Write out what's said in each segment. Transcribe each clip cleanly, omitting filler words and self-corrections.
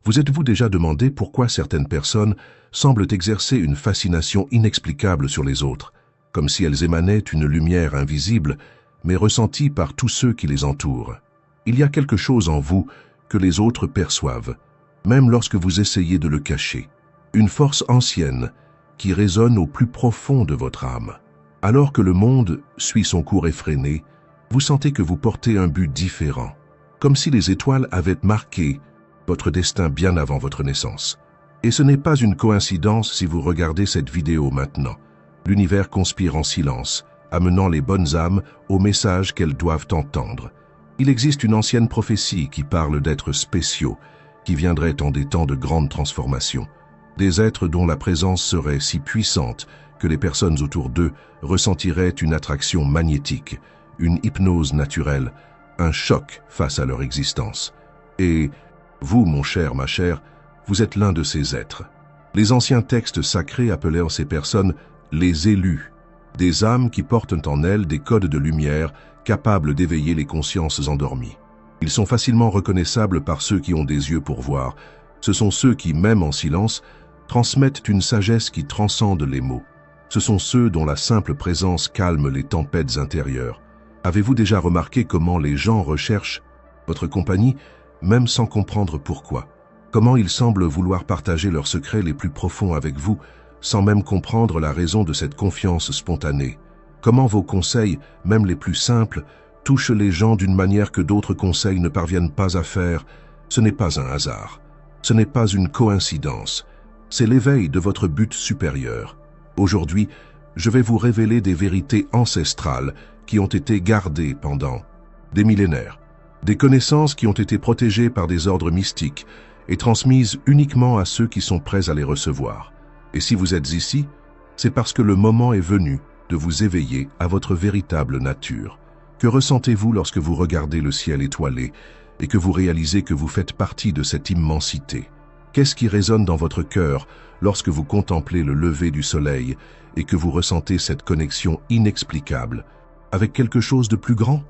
Vous êtes-vous déjà demandé pourquoi certaines personnes semblent exercer une fascination inexplicable sur les autres, comme si elles émanaient une lumière invisible, mais ressentie par tous ceux qui les entourent? Il y a quelque chose en vous que les autres perçoivent, même lorsque vous essayez de le cacher. Une force ancienne qui résonne au plus profond de votre âme. Alors que le monde suit son cours effréné, vous sentez que vous portez un but différent, comme si les étoiles avaient marqué votre destin bien avant votre naissance. Et ce n'est pas une coïncidence si vous regardez cette vidéo maintenant. L'univers conspire en silence, amenant les bonnes âmes au message qu'elles doivent entendre. Il existe une ancienne prophétie qui parle d'êtres spéciaux, qui viendraient en des temps de grandes transformations. Des êtres dont la présence serait si puissante que les personnes autour d'eux ressentiraient une attraction magnétique, une hypnose naturelle, un choc face à leur existence. Et vous, mon cher, ma chère, vous êtes l'un de ces êtres. Les anciens textes sacrés appelaient ces personnes les élus, des âmes qui portent en elles des codes de lumière capables d'éveiller les consciences endormies. Ils sont facilement reconnaissables par ceux qui ont des yeux pour voir. Ce sont ceux qui, même en silence, transmettent une sagesse qui transcende les mots. Ce sont ceux dont la simple présence calme les tempêtes intérieures. Avez-vous déjà remarqué comment les gens recherchent votre compagnie, même sans comprendre pourquoi? Comment ils semblent vouloir partager leurs secrets les plus profonds avec vous, sans même comprendre la raison de cette confiance spontanée? Comment vos conseils, même les plus simples, touchent les gens d'une manière que d'autres conseils ne parviennent pas à faire? Ce n'est pas un hasard. Ce n'est pas une coïncidence. C'est l'éveil de votre but supérieur. Aujourd'hui, je vais vous révéler des vérités ancestrales qui ont été gardées pendant des millénaires. Des connaissances qui ont été protégées par des ordres mystiques et transmises uniquement à ceux qui sont prêts à les recevoir. Et si vous êtes ici, c'est parce que le moment est venu de vous éveiller à votre véritable nature. Que ressentez-vous lorsque vous regardez le ciel étoilé et que vous réalisez que vous faites partie de cette immensité? Qu'est-ce qui résonne dans votre cœur lorsque vous contemplez le lever du soleil et que vous ressentez cette connexion inexplicable avec quelque chose de plus grand?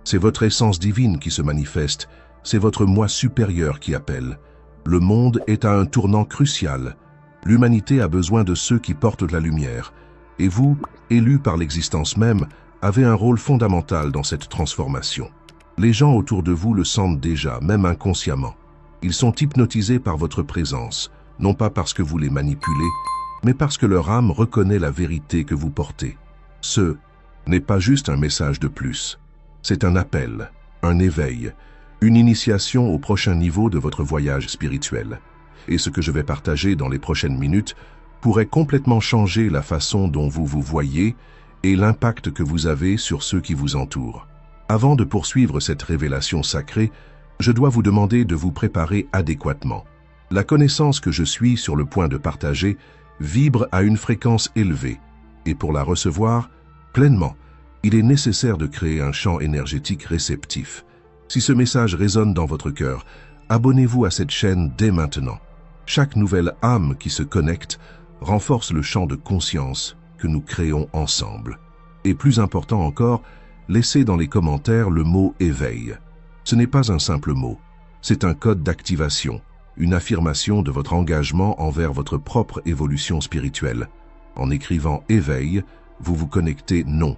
C'est votre essence divine qui se manifeste, c'est votre moi supérieur qui appelle. Le monde est à un tournant crucial. L'humanité a besoin de ceux qui portent la lumière. Et vous, élus par l'existence même, avez un rôle fondamental dans cette transformation. Les gens autour de vous le sentent déjà, même inconsciemment. Ils sont hypnotisés par votre présence, non pas parce que vous les manipulez, mais parce que leur âme reconnaît la vérité que vous portez. Ce n'est pas juste un message de plus. C'est un appel, un éveil, une initiation au prochain niveau de votre voyage spirituel. Et ce que je vais partager dans les prochaines minutes pourrait complètement changer la façon dont vous vous voyez et l'impact que vous avez sur ceux qui vous entourent. Avant de poursuivre cette révélation sacrée, je dois vous demander de vous préparer adéquatement. La connaissance que je suis sur le point de partager vibre à une fréquence élevée, et pour la recevoir pleinement, il est nécessaire de créer un champ énergétique réceptif. Si ce message résonne dans votre cœur, abonnez-vous à cette chaîne dès maintenant. Chaque nouvelle âme qui se connecte renforce le champ de conscience que nous créons ensemble. Et plus important encore, laissez dans les commentaires le mot « éveil ». Ce n'est pas un simple mot, c'est un code d'activation, une affirmation de votre engagement envers votre propre évolution spirituelle. En écrivant « éveil », vous vous connectez non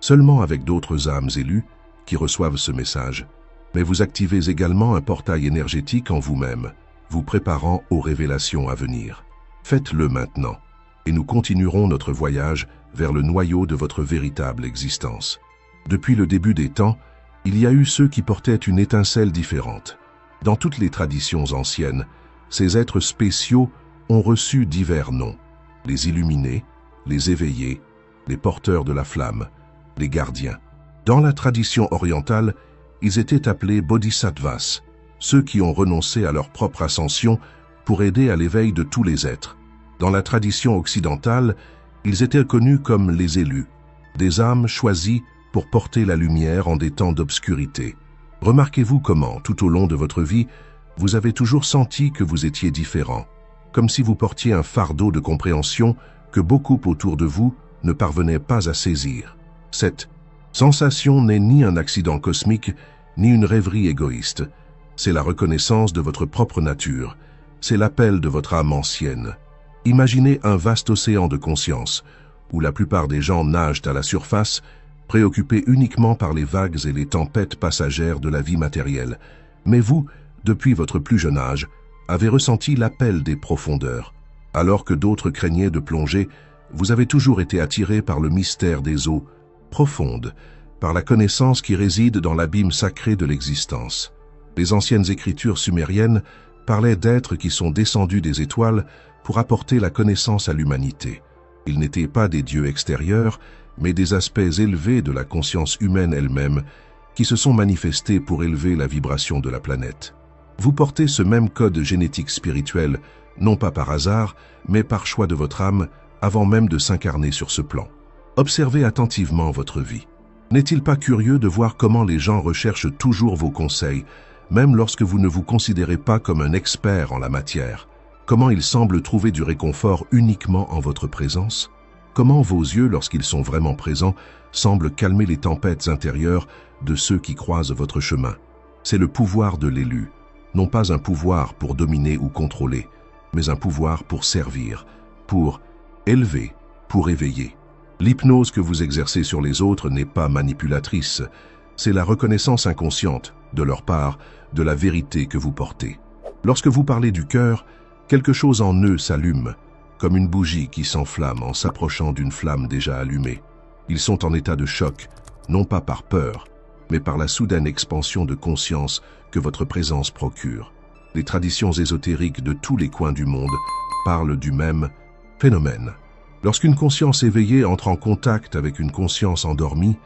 seulement avec d'autres âmes élues qui reçoivent ce message, mais vous activez également un portail énergétique en vous-même, vous préparant aux révélations à venir. Faites-le maintenant, et nous continuerons notre voyage vers le noyau de votre véritable existence. Depuis le début des temps, il y a eu ceux qui portaient une étincelle différente. Dans toutes les traditions anciennes, ces êtres spéciaux ont reçu divers noms. Les illuminés, les éveillés, les porteurs de la flamme, les gardiens. Dans la tradition orientale, ils étaient appelés bodhisattvas, ceux qui ont renoncé à leur propre ascension pour aider à l'éveil de tous les êtres. Dans la tradition occidentale, ils étaient connus comme les élus, des âmes choisies pour porter la lumière en des temps d'obscurité. Remarquez-vous comment, tout au long de votre vie, vous avez toujours senti que vous étiez différent, comme si vous portiez un fardeau de compréhension que beaucoup autour de vous ne parvenaient pas à saisir. Cette sensation n'est ni un accident cosmique, ni une rêverie égoïste. C'est la reconnaissance de votre propre nature, c'est l'appel de votre âme ancienne. Imaginez un vaste océan de conscience, où la plupart des gens nagent à la surface, préoccupés uniquement par les vagues et les tempêtes passagères de la vie matérielle. Mais vous, depuis votre plus jeune âge, avez ressenti l'appel des profondeurs. Alors que d'autres craignaient de plonger, vous avez toujours été attiré par le mystère des eaux profondes, par la connaissance qui réside dans l'abîme sacré de l'existence. Les anciennes écritures sumériennes parlaient d'êtres qui sont descendus des étoiles pour apporter la connaissance à l'humanité. Ils n'étaient pas des dieux extérieurs, mais des aspects élevés de la conscience humaine elle-même qui se sont manifestés pour élever la vibration de la planète. Vous portez ce même code génétique spirituel, non pas par hasard, mais par choix de votre âme, avant même de s'incarner sur ce plan. Observez attentivement votre vie. N'est-il pas curieux de voir comment les gens recherchent toujours vos conseils, même lorsque vous ne vous considérez pas comme un expert en la matière? Comment ils semblent trouver du réconfort uniquement en votre présence? Comment vos yeux, lorsqu'ils sont vraiment présents, semblent calmer les tempêtes intérieures de ceux qui croisent votre chemin? C'est le pouvoir de l'élu, non pas un pouvoir pour dominer ou contrôler, mais un pouvoir pour servir, pour élever, pour éveiller. L'hypnose que vous exercez sur les autres n'est pas manipulatrice, c'est la reconnaissance inconsciente, de leur part, de la vérité que vous portez. Lorsque vous parlez du cœur, quelque chose en eux s'allume, comme une bougie qui s'enflamme en s'approchant d'une flamme déjà allumée. Ils sont en état de choc, non pas par peur, mais par la soudaine expansion de conscience que votre présence procure. Les traditions ésotériques de tous les coins du monde parlent du même phénomène. Lorsqu'une conscience éveillée entre en contact avec une conscience endormie,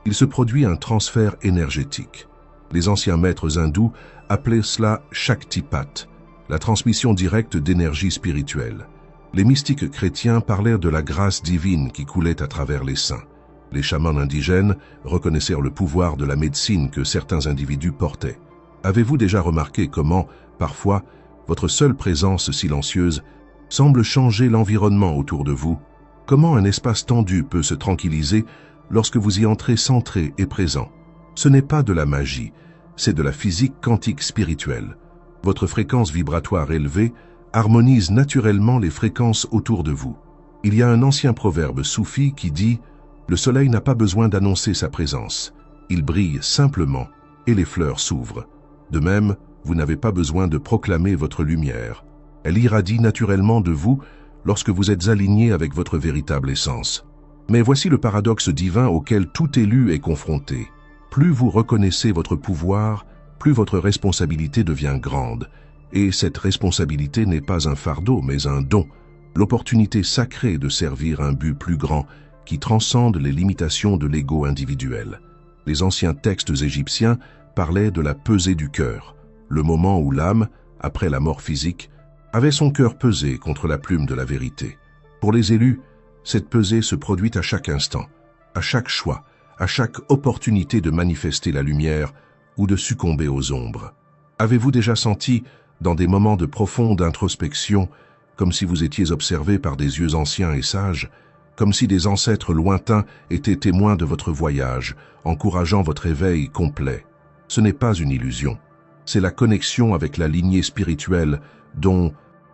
il se produit un transfert énergétique. Les anciens maîtres hindous appelaient cela Shaktipat, la transmission directe d'énergie spirituelle. Les mystiques chrétiens parlaient de la grâce divine qui coulait à travers les saints. Les chamans indigènes reconnaissaient le pouvoir de la médecine que certains individus portaient. Avez-vous déjà remarqué comment, parfois, votre seule présence silencieuse semble changer l'environnement autour de vous? Comment un espace tendu peut se tranquilliser lorsque vous y entrez centré et présent? Ce n'est pas de la magie, c'est de la physique quantique spirituelle. Votre fréquence vibratoire élevée harmonise naturellement les fréquences autour de vous. Il y a un ancien proverbe soufi qui dit « Le soleil n'a pas besoin d'annoncer sa présence. Il brille simplement et les fleurs s'ouvrent. » De même, vous n'avez pas besoin de proclamer votre lumière. Elle irradie naturellement de vous lorsque vous êtes aligné avec votre véritable essence. Mais voici le paradoxe divin auquel tout élu est confronté. Plus vous reconnaissez votre pouvoir, plus votre responsabilité devient grande. Et cette responsabilité n'est pas un fardeau, mais un don, l'opportunité sacrée de servir un but plus grand qui transcende les limitations de l'ego individuel. Les anciens textes égyptiens parlaient de la pesée du cœur, le moment où l'âme, après la mort physique, avait son cœur pesé contre la plume de la vérité. Pour les élus, cette pesée se produit à chaque instant, à chaque choix, à chaque opportunité de manifester la lumière ou de succomber aux ombres. Avez-vous déjà senti, dans des moments de profonde introspection, comme si vous étiez observé par des yeux anciens et sages, comme si des ancêtres lointains étaient témoins de votre voyage, encourageant votre éveil complet? Ce n'est pas une illusion, c'est la connexion avec la lignée spirituelle dont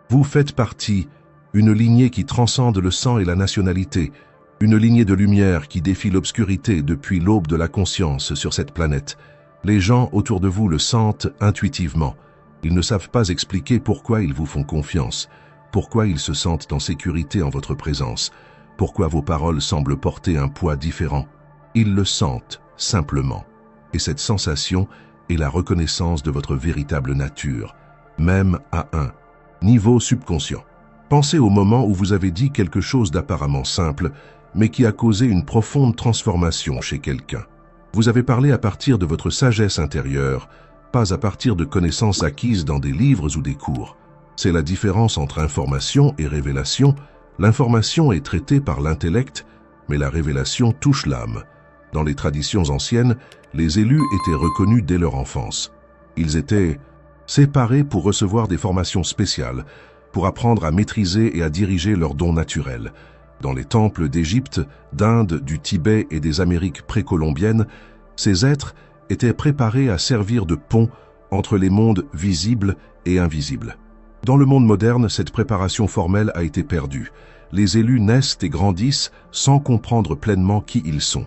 vous faites partie, une lignée qui transcende le sang et la nationalité, une lignée de lumière qui défie l'obscurité depuis l'aube de la conscience sur cette planète. Les gens autour de vous le sentent intuitivement. Ils ne savent pas expliquer pourquoi ils vous font confiance, pourquoi ils se sentent en sécurité en votre présence, pourquoi vos paroles semblent porter un poids différent. Ils le sentent, simplement. Et cette sensation est la reconnaissance de votre véritable nature, même à un niveau subconscient. Pensez au moment où vous avez dit quelque chose d'apparemment simple, mais qui a causé une profonde transformation chez quelqu'un. Vous avez parlé à partir de votre sagesse intérieure, pas à partir de connaissances acquises dans des livres ou des cours. C'est la différence entre information et révélation. L'information est traitée par l'intellect, mais la révélation touche l'âme. Dans les traditions anciennes, les élus étaient reconnus dès leur enfance. Ils étaient séparés pour recevoir des formations spéciales, pour apprendre à maîtriser et à diriger leurs dons naturels. Dans les temples d'Égypte, d'Inde, du Tibet et des Amériques précolombiennes, ces êtres étaient préparés à servir de pont entre les mondes visibles et invisibles. Dans le monde moderne, cette préparation formelle a été perdue. Les élus naissent et grandissent sans comprendre pleinement qui ils sont.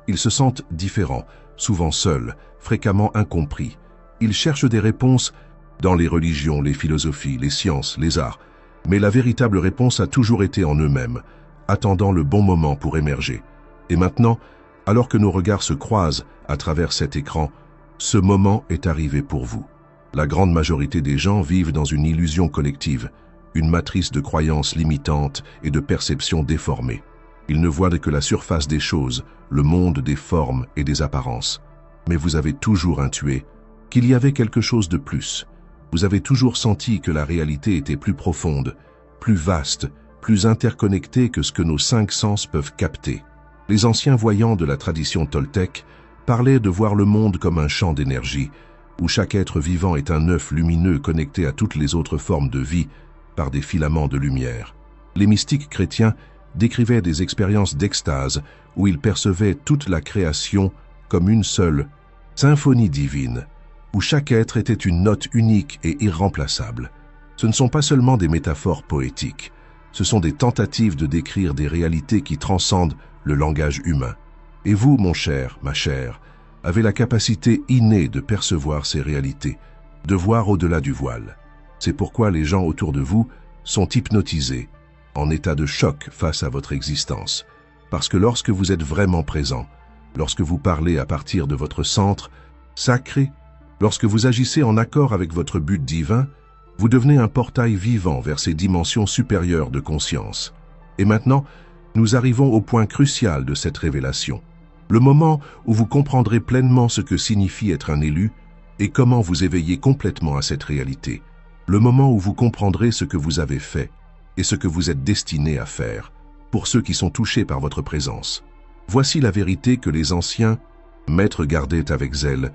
Ils se sentent différents, souvent seuls, fréquemment incompris. Ils cherchent des réponses dans les religions, les philosophies, les sciences, les arts. Mais la véritable réponse a toujours été en eux-mêmes, attendant le bon moment pour émerger. Et maintenant, alors que nos regards se croisent à travers cet écran, ce moment est arrivé pour vous. La grande majorité des gens vivent dans une illusion collective, une matrice de croyances limitantes et de perceptions déformées. Ils ne voient que la surface des choses, le monde des formes et des apparences. Mais vous avez toujours intué qu'il y avait quelque chose de plus. Vous avez toujours senti que la réalité était plus profonde, plus vaste, plus interconnectée que ce que nos 5 sens peuvent capter. Les anciens voyants de la tradition toltèque parlaient de voir le monde comme un champ d'énergie, où chaque être vivant est un œuf lumineux connecté à toutes les autres formes de vie par des filaments de lumière. Les mystiques chrétiens décrivaient des expériences d'extase où ils percevaient toute la création comme une seule symphonie divine, où chaque être était une note unique et irremplaçable. Ce ne sont pas seulement des métaphores poétiques, ce sont des tentatives de décrire des réalités qui transcendent le langage humain. Et vous, mon cher, ma chère, avez la capacité innée de percevoir ces réalités, de voir au-delà du voile. C'est pourquoi les gens autour de vous sont hypnotisés, en état de choc face à votre existence. Parce que lorsque vous êtes vraiment présent, lorsque vous parlez à partir de votre centre sacré, lorsque vous agissez en accord avec votre but divin, vous devenez un portail vivant vers ces dimensions supérieures de conscience. Et maintenant, nous arrivons au point crucial de cette révélation. Le moment où vous comprendrez pleinement ce que signifie être un élu et comment vous éveiller complètement à cette réalité. Le moment où vous comprendrez ce que vous avez fait et ce que vous êtes destiné à faire pour ceux qui sont touchés par votre présence. Voici la vérité que les anciens maîtres gardaient avec zèle.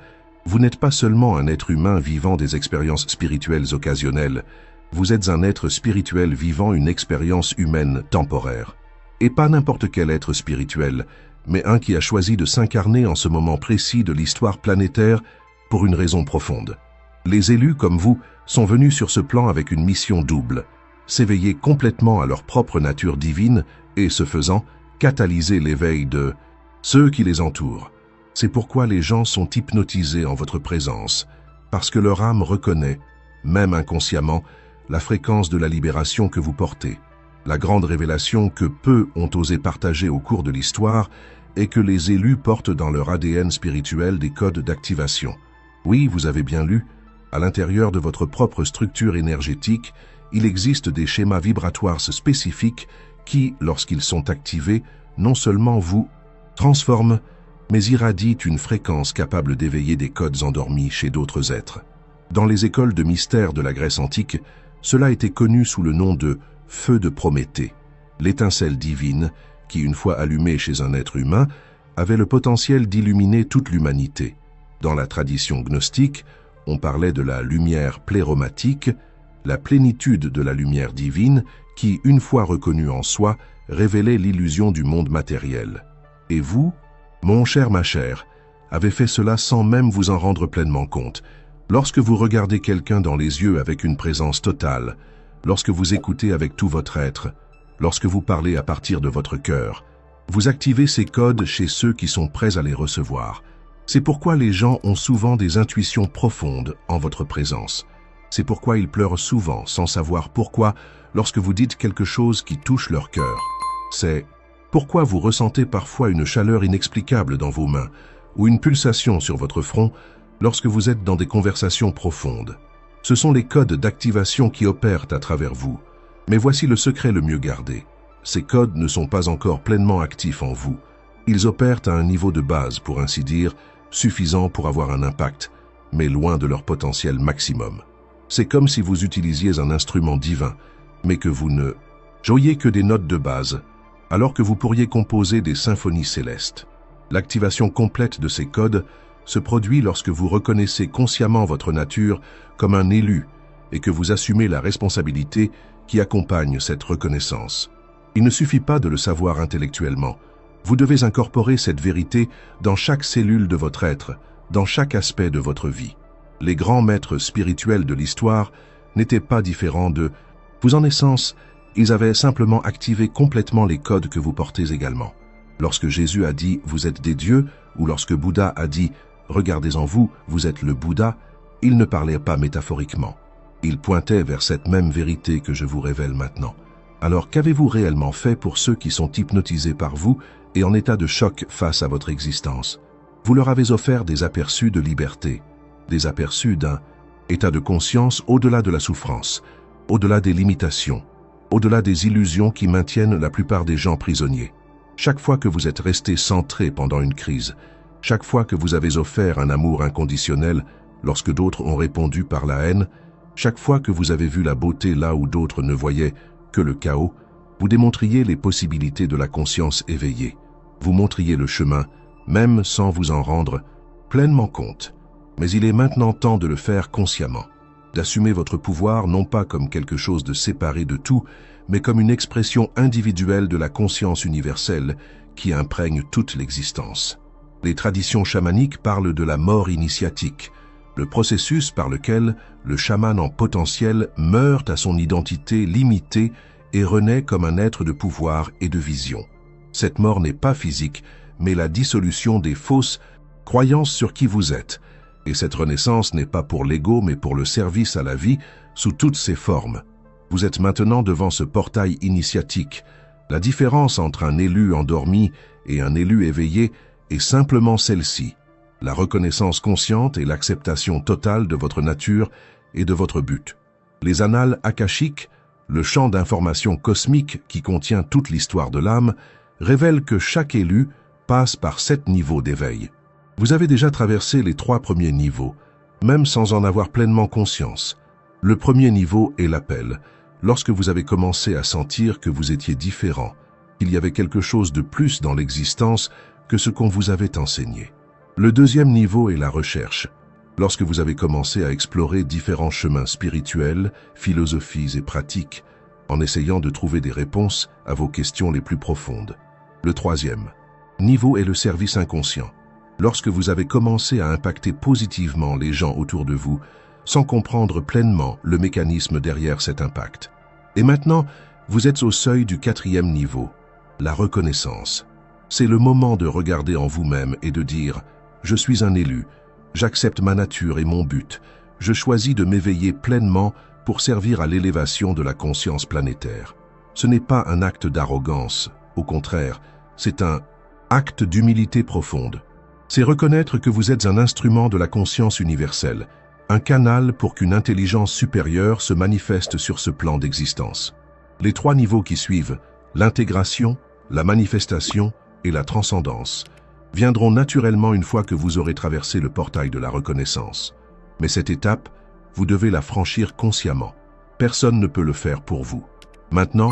Vous n'êtes pas seulement un être humain vivant des expériences spirituelles occasionnelles, vous êtes un être spirituel vivant une expérience humaine temporaire. Et pas n'importe quel être spirituel, mais un qui a choisi de s'incarner en ce moment précis de l'histoire planétaire pour une raison profonde. Les élus, comme vous, sont venus sur ce plan avec une mission double, s'éveiller complètement à leur propre nature divine et, ce faisant, catalyser l'éveil de ceux qui les entourent. C'est pourquoi les gens sont hypnotisés en votre présence, parce que leur âme reconnaît, même inconsciemment, la fréquence de la libération que vous portez. La grande révélation que peu ont osé partager au cours de l'histoire est que les élus portent dans leur ADN spirituel des codes d'activation. Oui, vous avez bien lu, à l'intérieur de votre propre structure énergétique, il existe des schémas vibratoires spécifiques qui, lorsqu'ils sont activés, non seulement vous transforment, mais irradient une fréquence capable d'éveiller des codes endormis chez d'autres êtres. Dans les écoles de mystère de la Grèce antique, cela était connu sous le nom de feu de Prométhée, l'étincelle divine qui, une fois allumée chez un être humain, avait le potentiel d'illuminer toute l'humanité. Dans la tradition gnostique, on parlait de la lumière pléromatique, la plénitude de la lumière divine qui, une fois reconnue en soi, révélait l'illusion du monde matériel. Et vous, mon cher, ma chère, avez fait cela sans même vous en rendre pleinement compte. Lorsque vous regardez quelqu'un dans les yeux avec une présence totale, lorsque vous écoutez avec tout votre être, lorsque vous parlez à partir de votre cœur, vous activez ces codes chez ceux qui sont prêts à les recevoir. C'est pourquoi les gens ont souvent des intuitions profondes en votre présence. C'est pourquoi ils pleurent souvent sans savoir pourquoi lorsque vous dites quelque chose qui touche leur cœur. C'est pourquoi vous ressentez parfois une chaleur inexplicable dans vos mains ou une pulsation sur votre front lorsque vous êtes dans des conversations profondes. Ce sont les codes d'activation qui opèrent à travers vous. Mais voici le secret le mieux gardé. Ces codes ne sont pas encore pleinement actifs en vous. Ils opèrent à un niveau de base, pour ainsi dire, suffisant pour avoir un impact, mais loin de leur potentiel maximum. C'est comme si vous utilisiez un instrument divin, mais que vous ne jouiez que des notes de base, alors que vous pourriez composer des symphonies célestes. L'activation complète de ces codes se produit lorsque vous reconnaissez consciemment votre nature comme un élu et que vous assumez la responsabilité qui accompagne cette reconnaissance. Il ne suffit pas de le savoir intellectuellement. Vous devez incorporer cette vérité dans chaque cellule de votre être, dans chaque aspect de votre vie. Les grands maîtres spirituels de l'histoire n'étaient pas différents de vous. En essence, ils avaient simplement activé complètement les codes que vous portez également. Lorsque Jésus a dit « vous êtes des dieux » ou lorsque Bouddha a dit « regardez en vous, vous êtes le Bouddha », il ne parlait pas métaphoriquement. Il pointait vers cette même vérité que je vous révèle maintenant. Alors qu'avez-vous réellement fait pour ceux qui sont hypnotisés par vous et en état de choc face à votre existence? Vous leur avez offert des aperçus de liberté, des aperçus d'un état de conscience au-delà de la souffrance, au-delà des limitations, au-delà des illusions qui maintiennent la plupart des gens prisonniers. Chaque fois que vous êtes resté centré pendant une crise, chaque fois que vous avez offert un amour inconditionnel lorsque d'autres ont répondu par la haine, chaque fois que vous avez vu la beauté là où d'autres ne voyaient que le chaos, vous démontriez les possibilités de la conscience éveillée. Vous montriez le chemin, même sans vous en rendre pleinement compte. Mais il est maintenant temps de le faire consciemment, d'assumer votre pouvoir non pas comme quelque chose de séparé de tout, mais comme une expression individuelle de la conscience universelle qui imprègne toute l'existence. Les traditions chamaniques parlent de la mort initiatique, le processus par lequel le chaman en potentiel meurt à son identité limitée et renaît comme un être de pouvoir et de vision. Cette mort n'est pas physique, mais la dissolution des fausses croyances sur qui vous êtes. Et cette renaissance n'est pas pour l'ego, mais pour le service à la vie sous toutes ses formes. Vous êtes maintenant devant ce portail initiatique. La différence entre un élu endormi et un élu éveillé est simplement celle-ci: la reconnaissance consciente et l'acceptation totale de votre nature et de votre but. Les annales akashiques, le champ d'information cosmique qui contient toute l'histoire de l'âme, révèlent que chaque élu passe par 7 niveaux d'éveil. Vous avez déjà traversé les 3 premiers niveaux, même sans en avoir pleinement conscience. Le premier niveau est l'appel, lorsque vous avez commencé à sentir que vous étiez différent, qu'il y avait quelque chose de plus dans l'existence que ce qu'on vous avait enseigné. Le deuxième niveau est la recherche, lorsque vous avez commencé à explorer différents chemins spirituels, philosophies et pratiques, en essayant de trouver des réponses à vos questions les plus profondes. Le troisième niveau est le service inconscient, lorsque vous avez commencé à impacter positivement les gens autour de vous, sans comprendre pleinement le mécanisme derrière cet impact. Et maintenant, vous êtes au seuil du 4e niveau, la reconnaissance. C'est le moment de regarder en vous-même et de dire « Je suis un élu, j'accepte ma nature et mon but, je choisis de m'éveiller pleinement pour servir à l'élévation de la conscience planétaire. » Ce n'est pas un acte d'arrogance, au contraire, c'est un acte d'humilité profonde. C'est reconnaître que vous êtes un instrument de la conscience universelle, un canal pour qu'une intelligence supérieure se manifeste sur ce plan d'existence. Les 3 niveaux qui suivent, l'intégration, la manifestation et la transcendance, viendront naturellement une fois que vous aurez traversé le portail de la reconnaissance. Mais cette étape, vous devez la franchir consciemment. Personne ne peut le faire pour vous. Maintenant,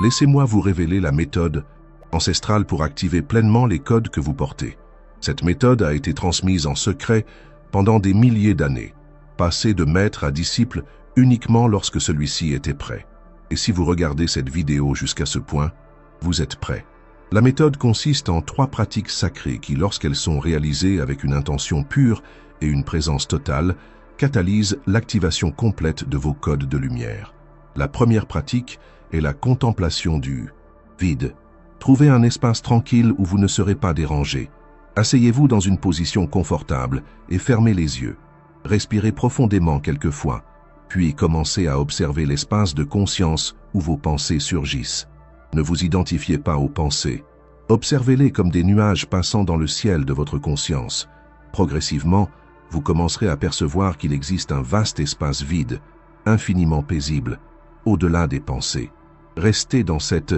laissez-moi vous révéler la méthode ancestrale pour activer pleinement les codes que vous portez. Cette méthode a été transmise en secret pendant des milliers d'années, passée de maître à disciple uniquement lorsque celui-ci était prêt. Et si vous regardez cette vidéo jusqu'à ce point, vous êtes prêt. La méthode consiste en 3 pratiques sacrées qui, lorsqu'elles sont réalisées avec une intention pure et une présence totale, catalysent l'activation complète de vos codes de lumière. La première pratique est la contemplation du vide. Trouvez un espace tranquille où vous ne serez pas dérangé. Asseyez-vous dans une position confortable et fermez les yeux. Respirez profondément quelques fois, puis commencez à observer l'espace de conscience où vos pensées surgissent. Ne vous identifiez pas aux pensées. Observez-les comme des nuages passant dans le ciel de votre conscience. Progressivement, vous commencerez à percevoir qu'il existe un vaste espace vide, infiniment paisible, au-delà des pensées. Restez dans cette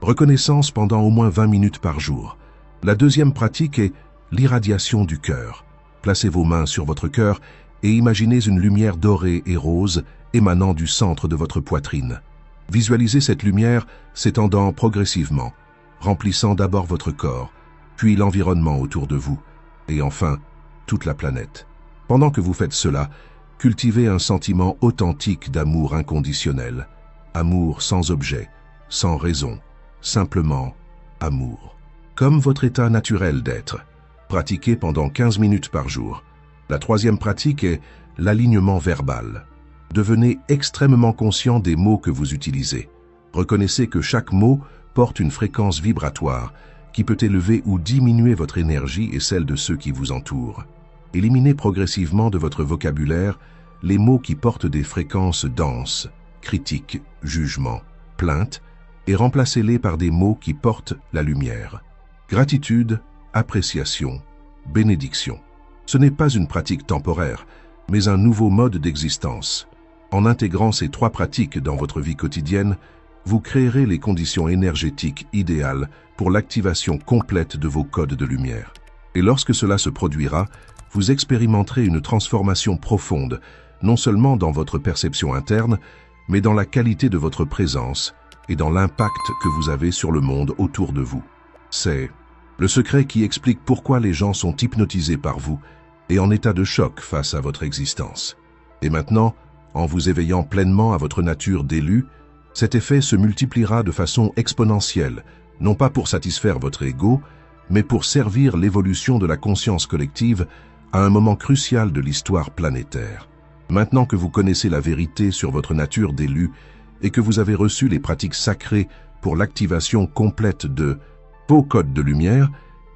reconnaissance pendant au moins 20 minutes par jour. La deuxième pratique est l'irradiation du cœur. Placez vos mains sur votre cœur et imaginez une lumière dorée et rose émanant du centre de votre poitrine. Visualisez cette lumière s'étendant progressivement, remplissant d'abord votre corps, puis l'environnement autour de vous, et enfin, toute la planète. Pendant que vous faites cela, cultivez un sentiment authentique d'amour inconditionnel. Amour sans objet, sans raison, simplement amour. Comme votre état naturel d'être. Pratiquez pendant 15 minutes par jour. La troisième pratique est l'alignement verbal. Devenez extrêmement conscient des mots que vous utilisez. Reconnaissez que chaque mot porte une fréquence vibratoire qui peut élever ou diminuer votre énergie et celle de ceux qui vous entourent. Éliminez progressivement de votre vocabulaire les mots qui portent des fréquences denses, critique, jugement, plainte, et remplacez-les par des mots qui portent la lumière. Gratitude, appréciation, bénédiction. Ce n'est pas une pratique temporaire, mais un nouveau mode d'existence. En intégrant ces trois pratiques dans votre vie quotidienne, vous créerez les conditions énergétiques idéales pour l'activation complète de vos codes de lumière. Et lorsque cela se produira, vous expérimenterez une transformation profonde, non seulement dans votre perception interne, mais dans la qualité de votre présence et dans l'impact que vous avez sur le monde autour de vous. C'est le secret qui explique pourquoi les gens sont hypnotisés par vous et en état de choc face à votre existence. Et maintenant, en vous éveillant pleinement à votre nature d'élu, cet effet se multipliera de façon exponentielle, non pas pour satisfaire votre ego, mais pour servir l'évolution de la conscience collective à un moment crucial de l'histoire planétaire. Maintenant que vous connaissez la vérité sur votre nature d'élu et que vous avez reçu les pratiques sacrées pour l'activation complète de vos codes de lumière,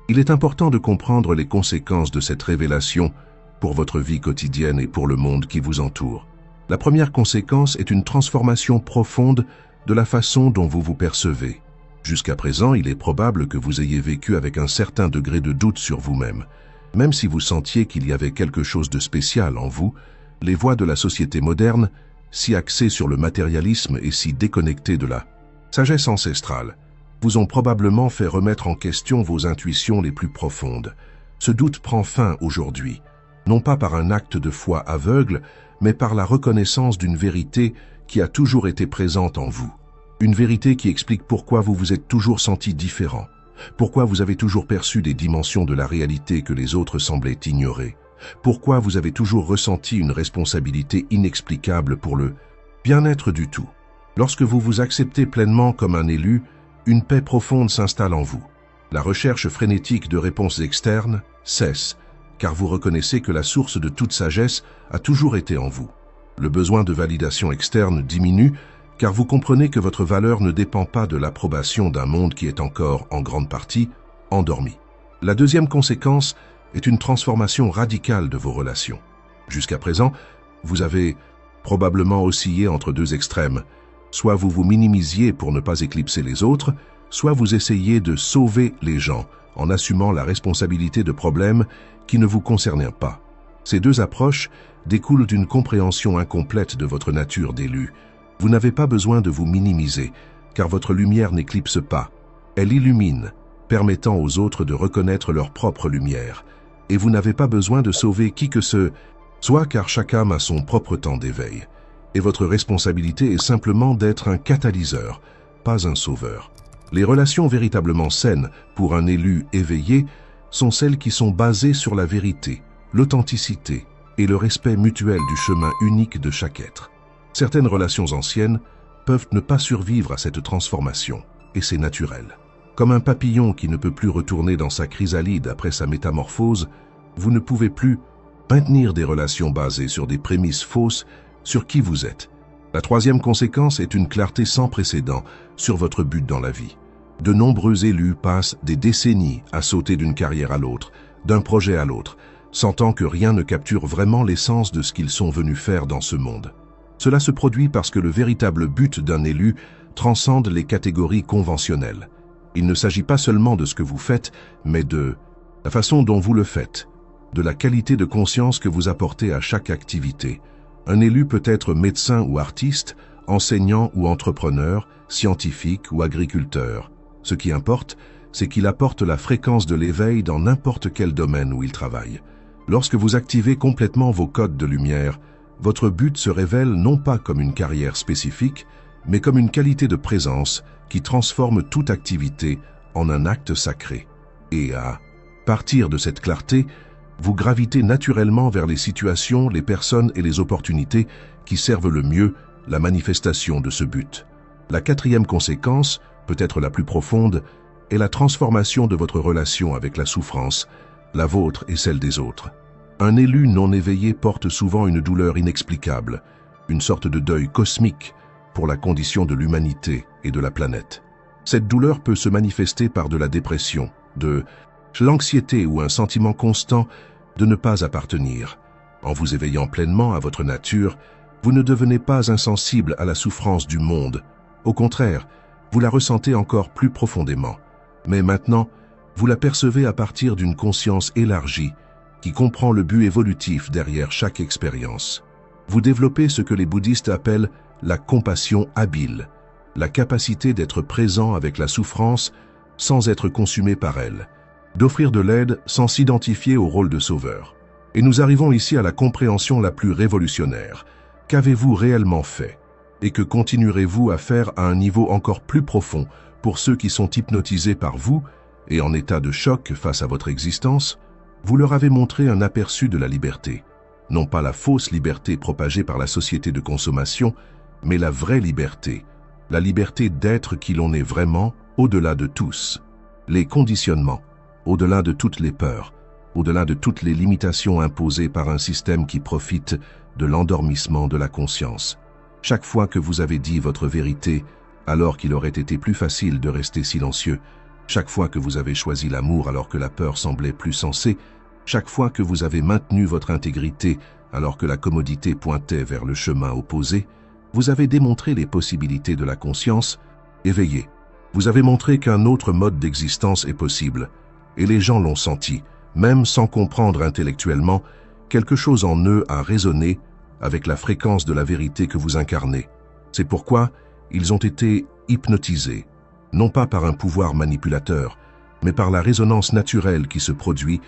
il est important de comprendre les conséquences de cette révélation pour votre vie quotidienne et pour le monde qui vous entoure. La première conséquence est une transformation profonde de la façon dont vous vous percevez. Jusqu'à présent, il est probable que vous ayez vécu avec un certain degré de doute sur vous-même. Même si vous sentiez qu'il y avait quelque chose de spécial en vous, les voies de la société moderne, si axées sur le matérialisme et si déconnectées de la sagesse ancestrale, vous ont probablement fait remettre en question vos intuitions les plus profondes. Ce doute prend fin aujourd'hui, non pas par un acte de foi aveugle, mais par la reconnaissance d'une vérité qui a toujours été présente en vous. Une vérité qui explique pourquoi vous vous êtes toujours senti différent, pourquoi vous avez toujours perçu des dimensions de la réalité que les autres semblaient ignorer, pourquoi vous avez toujours ressenti une responsabilité inexplicable pour le bien-être du tout. Lorsque vous vous acceptez pleinement comme un élu, une paix profonde s'installe en vous. La recherche frénétique de réponses externes cesse, car vous reconnaissez que la source de toute sagesse a toujours été en vous. Le besoin de validation externe diminue, car vous comprenez que votre valeur ne dépend pas de l'approbation d'un monde qui est encore, en grande partie, endormi. La deuxième conséquence est une transformation radicale de vos relations. Jusqu'à présent, vous avez probablement oscillé entre deux extrêmes. Soit vous vous minimisiez pour ne pas éclipser les autres, soit vous essayez de sauver les gens en assumant la responsabilité de problèmes qui ne vous concernaient pas. Ces deux approches découlent d'une compréhension incomplète de votre nature d'élu. Vous n'avez pas besoin de vous minimiser, car votre lumière n'éclipse pas. Elle illumine, permettant aux autres de reconnaître leur propre lumière. Et vous n'avez pas besoin de sauver qui que ce soit, car chaque âme a son propre temps d'éveil. Et votre responsabilité est simplement d'être un catalyseur, pas un sauveur. Les relations véritablement saines pour un élu éveillé sont celles qui sont basées sur la vérité, l'authenticité et le respect mutuel du chemin unique de chaque être. Certaines relations anciennes peuvent ne pas survivre à cette transformation, et c'est naturel. Comme un papillon qui ne peut plus retourner dans sa chrysalide après sa métamorphose, vous ne pouvez plus maintenir des relations basées sur des prémices fausses sur qui vous êtes. La troisième conséquence est une clarté sans précédent sur votre but dans la vie. De nombreux élus passent des décennies à sauter d'une carrière à l'autre, d'un projet à l'autre, sentant que rien ne capture vraiment l'essence de ce qu'ils sont venus faire dans ce monde. Cela se produit parce que le véritable but d'un élu transcende les catégories conventionnelles. Il ne s'agit pas seulement de ce que vous faites, mais de la façon dont vous le faites, de la qualité de conscience que vous apportez à chaque activité. Un élu peut être médecin ou artiste, enseignant ou entrepreneur, scientifique ou agriculteur. Ce qui importe, c'est qu'il apporte la fréquence de l'éveil dans n'importe quel domaine où il travaille. Lorsque vous activez complètement vos codes de lumière, votre but se révèle non pas comme une carrière spécifique, mais comme une qualité de présence qui transforme toute activité en un acte sacré. Et à partir de cette clarté, vous gravitez naturellement vers les situations, les personnes et les opportunités qui servent le mieux la manifestation de ce but. La quatrième conséquence, peut-être la plus profonde, est la transformation de votre relation avec la souffrance, la vôtre et celle des autres. Un élu non éveillé porte souvent une douleur inexplicable, une sorte de deuil cosmique pour la condition de l'humanité et de la planète. Cette douleur peut se manifester par de la dépression, de l'anxiété ou un sentiment constant de ne pas appartenir. En vous éveillant pleinement à votre nature, vous ne devenez pas insensible à la souffrance du monde. Au contraire, vous la ressentez encore plus profondément. Mais maintenant, vous la percevez à partir d'une conscience élargie qui comprend le but évolutif derrière chaque expérience. Vous développez ce que les bouddhistes appellent la compassion habile, la capacité d'être présent avec la souffrance sans être consumé par elle, d'offrir de l'aide sans s'identifier au rôle de sauveur. Et nous arrivons ici à la compréhension la plus révolutionnaire. Qu'avez-vous réellement fait? Et que continuerez-vous à faire à un niveau encore plus profond pour ceux qui sont hypnotisés par vous et en état de choc face à votre existence? Vous leur avez montré un aperçu de la liberté. Non pas la fausse liberté propagée par la société de consommation, mais la vraie liberté. La liberté d'être qui l'on est vraiment, au-delà de tous. Les conditionnements, au-delà de toutes les peurs, au-delà de toutes les limitations imposées par un système qui profite de l'endormissement de la conscience. Chaque fois que vous avez dit votre vérité, alors qu'il aurait été plus facile de rester silencieux, chaque fois que vous avez choisi l'amour alors que la peur semblait plus sensée, chaque fois que vous avez maintenu votre intégrité alors que la commodité pointait vers le chemin opposé, vous avez démontré les possibilités de la conscience éveillée. Vous avez montré qu'un autre mode d'existence est possible, et les gens l'ont senti, même sans comprendre intellectuellement, quelque chose en eux a résonné avec la fréquence de la vérité que vous incarnez. C'est pourquoi ils ont été hypnotisés, non pas par un pouvoir manipulateur, mais par la résonance naturelle qui se produit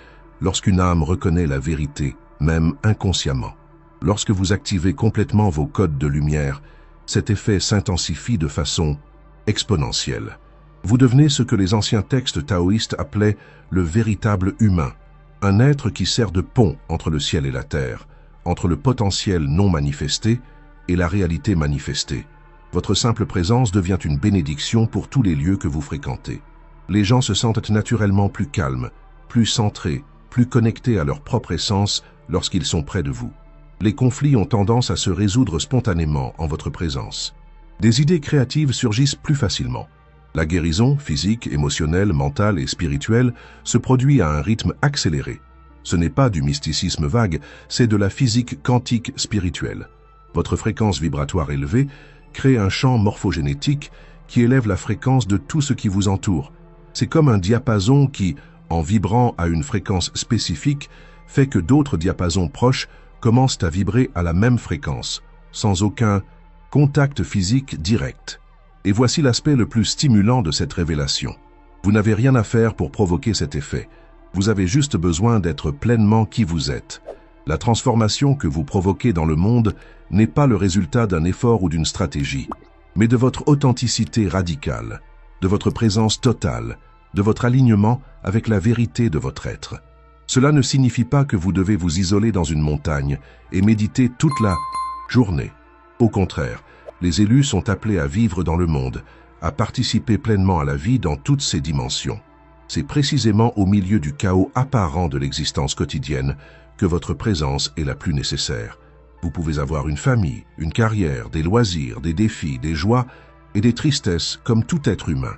lorsqu'une âme reconnaît la vérité, même inconsciemment. Lorsque vous activez complètement vos codes de lumière, cet effet s'intensifie de façon exponentielle. Vous devenez ce que les anciens textes taoïstes appelaient le véritable humain, un être qui sert de pont entre le ciel et la terre, entre le potentiel non manifesté et la réalité manifestée. Votre simple présence devient une bénédiction pour tous les lieux que vous fréquentez. Les gens se sentent naturellement plus calmes, plus centrés, plus connectés à leur propre essence lorsqu'ils sont près de vous. Les conflits ont tendance à se résoudre spontanément en votre présence. Des idées créatives surgissent plus facilement. La guérison, physique, émotionnelle, mentale et spirituelle, se produit à un rythme accéléré. Ce n'est pas du mysticisme vague, c'est de la physique quantique spirituelle. Votre fréquence vibratoire élevée crée un champ morphogénétique qui élève la fréquence de tout ce qui vous entoure. C'est comme un diapason qui, en vibrant à une fréquence spécifique, fait que d'autres diapasons proches commencent à vibrer à la même fréquence, sans aucun contact physique direct. Et voici l'aspect le plus stimulant de cette révélation. Vous n'avez rien à faire pour provoquer cet effet. Vous avez juste besoin d'être pleinement qui vous êtes. La transformation que vous provoquez dans le monde n'est pas le résultat d'un effort ou d'une stratégie, mais de votre authenticité radicale, de votre présence totale, de votre alignement avec la vérité de votre être. Cela ne signifie pas que vous devez vous isoler dans une montagne et méditer toute la journée. Au contraire, les élus sont appelés à vivre dans le monde, à participer pleinement à la vie dans toutes ses dimensions. C'est précisément au milieu du chaos apparent de l'existence quotidienne que votre présence est la plus nécessaire. Vous pouvez avoir une famille, une carrière, des loisirs, des défis, des joies et des tristesses comme tout être humain.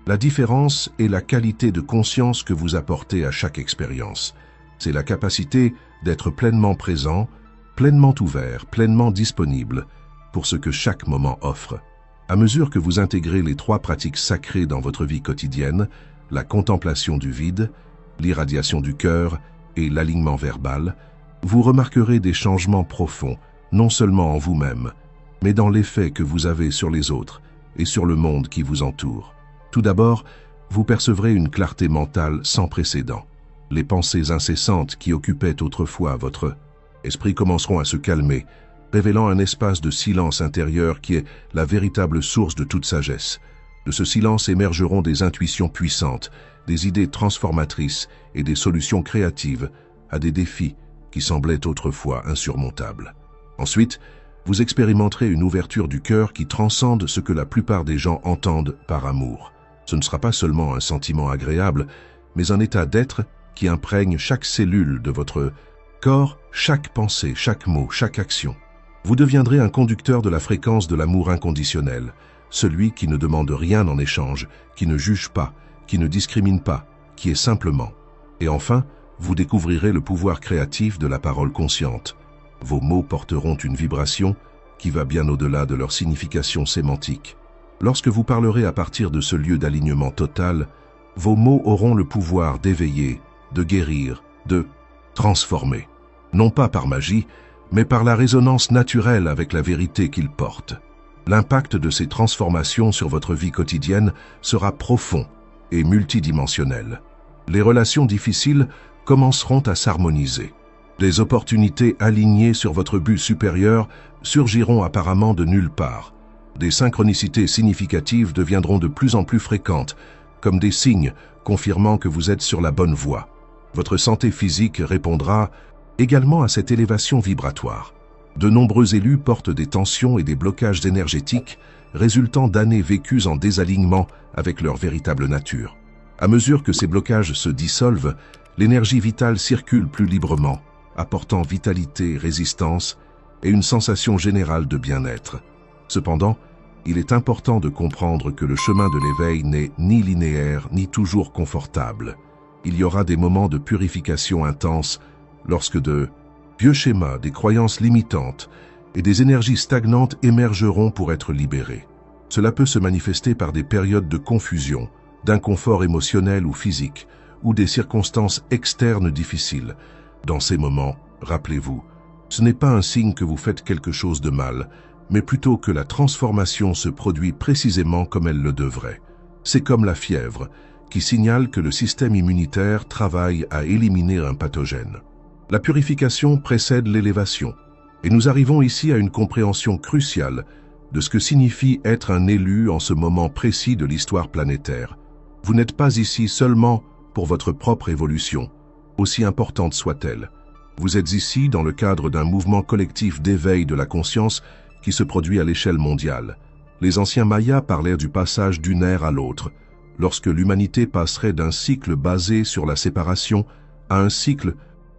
La différence est la qualité de conscience que vous apportez à chaque expérience. C'est la capacité d'être pleinement présent, pleinement ouvert, pleinement disponible pour ce que chaque moment offre. À mesure que vous intégrez les 3 pratiques sacrées dans votre vie quotidienne, la contemplation du vide, l'irradiation du cœur et l'alignement verbal, vous remarquerez des changements profonds, non seulement en vous-même, mais dans l'effet que vous avez sur les autres et sur le monde qui vous entoure. Tout d'abord, vous percevrez une clarté mentale sans précédent. Les pensées incessantes qui occupaient autrefois votre esprit commenceront à se calmer, révélant un espace de silence intérieur qui est la véritable source de toute sagesse. De ce silence émergeront des intuitions puissantes, des idées transformatrices et des solutions créatives à des défis qui semblaient autrefois insurmontables. Ensuite, vous expérimenterez une ouverture du cœur qui transcende ce que la plupart des gens entendent par amour. Ce ne sera pas seulement un sentiment agréable, mais un état d'être qui imprègne chaque cellule de votre corps, chaque pensée, chaque mot, chaque action. Vous deviendrez un conducteur de la fréquence de l'amour inconditionnel, celui qui ne demande rien en échange, qui ne juge pas, qui ne discrimine pas, qui est simplement. Et enfin, vous découvrirez le pouvoir créatif de la parole consciente. Vos mots porteront une vibration qui va bien au-delà de leur signification sémantique. Lorsque vous parlerez à partir de ce lieu d'alignement total, vos mots auront le pouvoir d'éveiller, de guérir, de transformer. Non pas par magie, mais par la résonance naturelle avec la vérité qu'ils portent. L'impact de ces transformations sur votre vie quotidienne sera profond et multidimensionnel. Les relations difficiles commenceront à s'harmoniser. Des opportunités alignées sur votre but supérieur surgiront apparemment de nulle part. Des synchronicités significatives deviendront de plus en plus fréquentes, comme des signes confirmant que vous êtes sur la bonne voie. Votre santé physique répondra également à cette élévation vibratoire. De nombreux élus portent des tensions et des blocages énergétiques résultant d'années vécues en désalignement avec leur véritable nature. À mesure que ces blocages se dissolvent, l'énergie vitale circule plus librement, apportant vitalité, résistance et une sensation générale de bien-être. Cependant, il est important de comprendre que le chemin de l'éveil n'est ni linéaire ni toujours confortable. Il y aura des moments de purification intense lorsque de vieux schémas, des croyances limitantes et des énergies stagnantes émergeront pour être libérés. Cela peut se manifester par des périodes de confusion, d'inconfort émotionnel ou physique, ou des circonstances externes difficiles. Dans ces moments, rappelez-vous, ce n'est pas un signe que vous faites quelque chose de mal, mais plutôt que la transformation se produit précisément comme elle le devrait. C'est comme la fièvre, qui signale que le système immunitaire travaille à éliminer un pathogène. La purification précède l'élévation, et nous arrivons ici à une compréhension cruciale de ce que signifie être un élu en ce moment précis de l'histoire planétaire. Vous n'êtes pas ici seulement pour votre propre évolution, aussi importante soit-elle. Vous êtes ici dans le cadre d'un mouvement collectif d'éveil de la conscience qui se produit à l'échelle mondiale. Les anciens Mayas parlaient du passage d'une ère à l'autre, lorsque l'humanité passerait d'un cycle basé sur la séparation à un cycle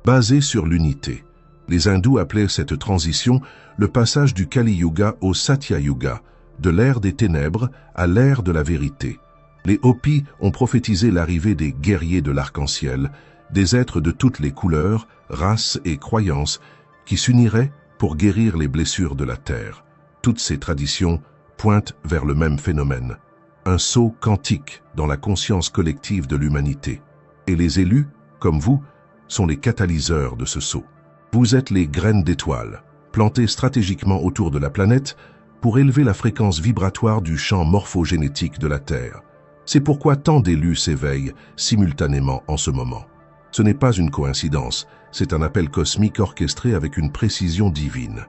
basé sur l'unité. Les hindous appelaient cette transition le passage du Kali Yuga au Satya Yuga, de l'ère des ténèbres à l'ère de la vérité. Les Hopis ont prophétisé l'arrivée des guerriers de l'arc-en-ciel, des êtres de toutes les couleurs, races et croyances, qui s'uniraient pour guérir les blessures de la terre. Toutes ces traditions pointent vers le même phénomène, un saut quantique dans la conscience collective de l'humanité. Et les élus, comme vous, sont les catalyseurs de ce saut. Vous êtes les graines d'étoiles, plantées stratégiquement autour de la planète pour élever la fréquence vibratoire du champ morphogénétique de la Terre. C'est pourquoi tant d'élus s'éveillent simultanément en ce moment. Ce n'est pas une coïncidence, c'est un appel cosmique orchestré avec une précision divine.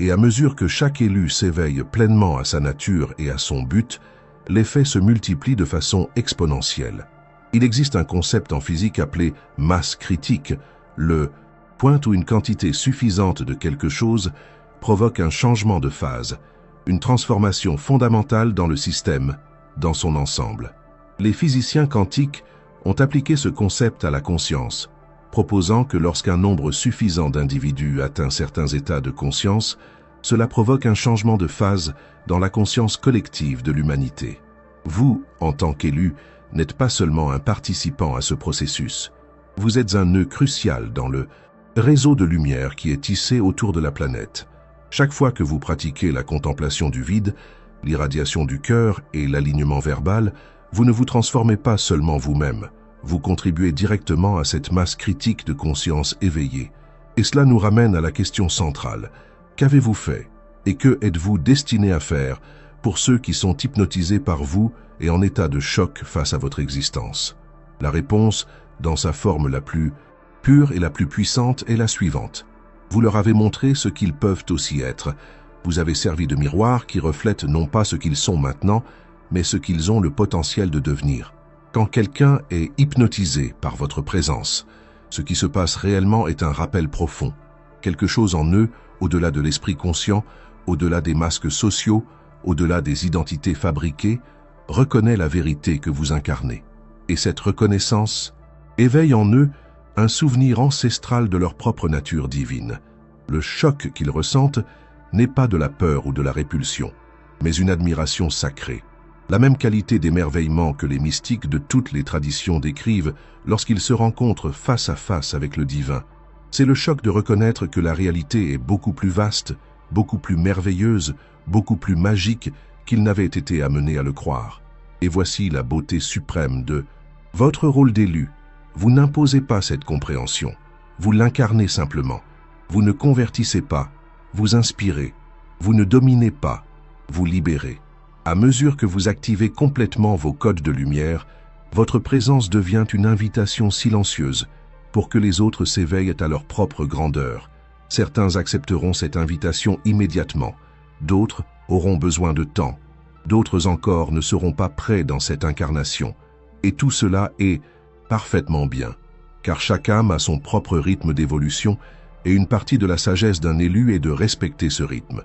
Et à mesure que chaque élu s'éveille pleinement à sa nature et à son but, l'effet se multiplie de façon exponentielle. Il existe un concept en physique appelé masse critique, le point où une quantité suffisante de quelque chose provoque un changement de phase, une transformation fondamentale dans le système, dans son ensemble. Les physiciens quantiques ont appliqué ce concept à la conscience, proposant que lorsqu'un nombre suffisant d'individus atteint certains états de conscience, cela provoque un changement de phase dans la conscience collective de l'humanité. Vous, en tant qu'élu, n'êtes pas seulement un participant à ce processus. Vous êtes un nœud crucial dans le réseau de lumière qui est tissé autour de la planète. Chaque fois que vous pratiquez la contemplation du vide, l'irradiation du cœur et l'alignement verbal, vous ne vous transformez pas seulement vous-même, vous contribuez directement à cette masse critique de conscience éveillée. Et cela nous ramène à la question centrale. Qu'avez-vous fait et que êtes-vous destiné à faire pour ceux qui sont hypnotisés par vous et en état de choc face à votre existence? La réponse, dans sa forme la plus pure et la plus puissante, est la suivante. Vous leur avez montré ce qu'ils peuvent aussi être. Vous avez servi de miroir qui reflète non pas ce qu'ils sont maintenant, mais ce qu'ils ont le potentiel de devenir. Quand quelqu'un est hypnotisé par votre présence, ce qui se passe réellement est un rappel profond. Quelque chose en eux, au-delà de l'esprit conscient, au-delà des masques sociaux, au-delà des identités fabriquées, reconnaît la vérité que vous incarnez. Et cette reconnaissance éveille en eux un souvenir ancestral de leur propre nature divine. Le choc qu'ils ressentent n'est pas de la peur ou de la répulsion, mais une admiration sacrée. La même qualité d'émerveillement que les mystiques de toutes les traditions décrivent lorsqu'ils se rencontrent face à face avec le divin. C'est le choc de reconnaître que la réalité est beaucoup plus vaste, beaucoup plus merveilleuse, beaucoup plus magique qu'ils n'avaient été amenés à le croire. Et voici la beauté suprême de votre rôle d'élu. Vous n'imposez pas cette compréhension, vous l'incarnez simplement. Vous ne convertissez pas, vous inspirez. Vous ne dominez pas, vous libérez. À mesure que vous activez complètement vos codes de lumière, votre présence devient une invitation silencieuse pour que les autres s'éveillent à leur propre grandeur. Certains accepteront cette invitation immédiatement, d'autres auront besoin de temps, d'autres encore ne seront pas prêts dans cette incarnation. Et tout cela est parfaitement bien, car chaque âme a son propre rythme d'évolution et une partie de la sagesse d'un élu est de respecter ce rythme.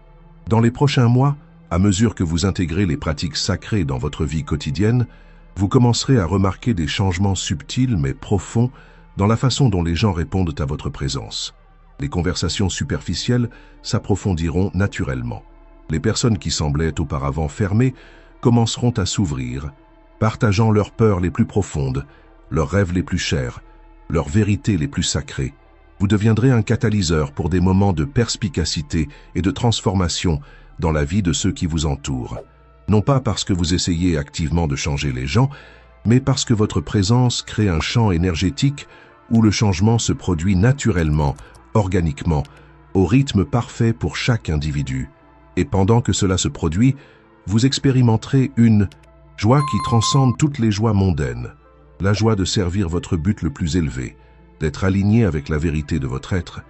Dans les prochains mois, à mesure que vous intégrez les pratiques sacrées dans votre vie quotidienne, vous commencerez à remarquer des changements subtils mais profonds dans la façon dont les gens répondent à votre présence. Les conversations superficielles s'approfondiront naturellement. Les personnes qui semblaient auparavant fermées commenceront à s'ouvrir, partageant leurs peurs les plus profondes, leurs rêves les plus chers, leurs vérités les plus sacrées. Vous deviendrez un catalyseur pour des moments de perspicacité et de transformation dans la vie de ceux qui vous entourent. Non pas parce que vous essayez activement de changer les gens, mais parce que votre présence crée un champ énergétique où le changement se produit naturellement, organiquement, au rythme parfait pour chaque individu. Et pendant que cela se produit, vous expérimenterez une joie qui transcende toutes les joies mondaines, la joie de servir votre but le plus élevé, d'être aligné avec la vérité de votre être,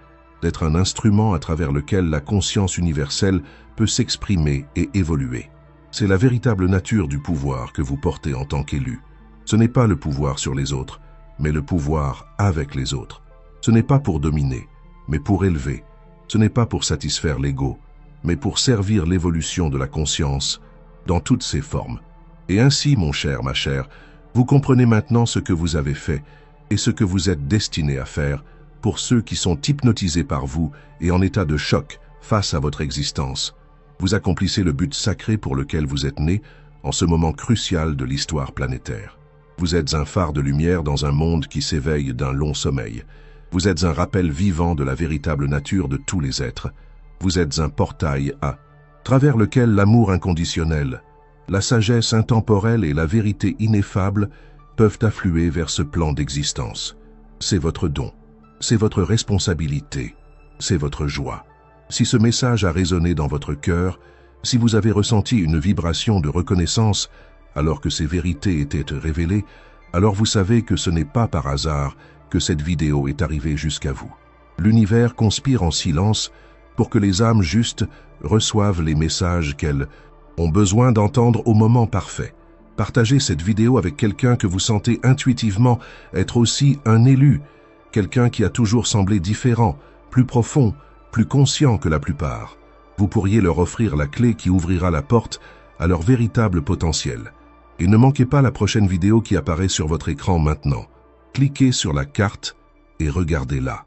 d'être un instrument à travers lequel la conscience universelle peut s'exprimer et évoluer. C'est la véritable nature du pouvoir que vous portez en tant qu'élu. Ce n'est pas le pouvoir sur les autres, mais le pouvoir avec les autres. Ce n'est pas pour dominer, mais pour élever. Ce n'est pas pour satisfaire l'ego, mais pour servir l'évolution de la conscience dans toutes ses formes. Et ainsi, mon cher, ma chère, vous comprenez maintenant ce que vous avez fait et ce que vous êtes destiné à faire pour ceux qui sont hypnotisés par vous et en état de choc face à votre existence. Vous accomplissez le but sacré pour lequel vous êtes né en ce moment crucial de l'histoire planétaire. Vous êtes un phare de lumière dans un monde qui s'éveille d'un long sommeil. Vous êtes un rappel vivant de la véritable nature de tous les êtres. Vous êtes un portail à travers lequel l'amour inconditionnel, la sagesse intemporelle et la vérité ineffable peuvent affluer vers ce plan d'existence. C'est votre don, c'est votre responsabilité, c'est votre joie. Si ce message a résonné dans votre cœur, si vous avez ressenti une vibration de reconnaissance alors que ces vérités étaient révélées, alors vous savez que ce n'est pas par hasard que cette vidéo est arrivée jusqu'à vous. L'univers conspire en silence pour que les âmes justes reçoivent les messages qu'elles ont besoin d'entendre au moment parfait. Partagez cette vidéo avec quelqu'un que vous sentez intuitivement être aussi un élu, quelqu'un qui a toujours semblé différent, plus profond, plus conscient que la plupart. Vous pourriez leur offrir la clé qui ouvrira la porte à leur véritable potentiel. Et ne manquez pas la prochaine vidéo qui apparaît sur votre écran maintenant. Cliquez sur la carte et regardez-la.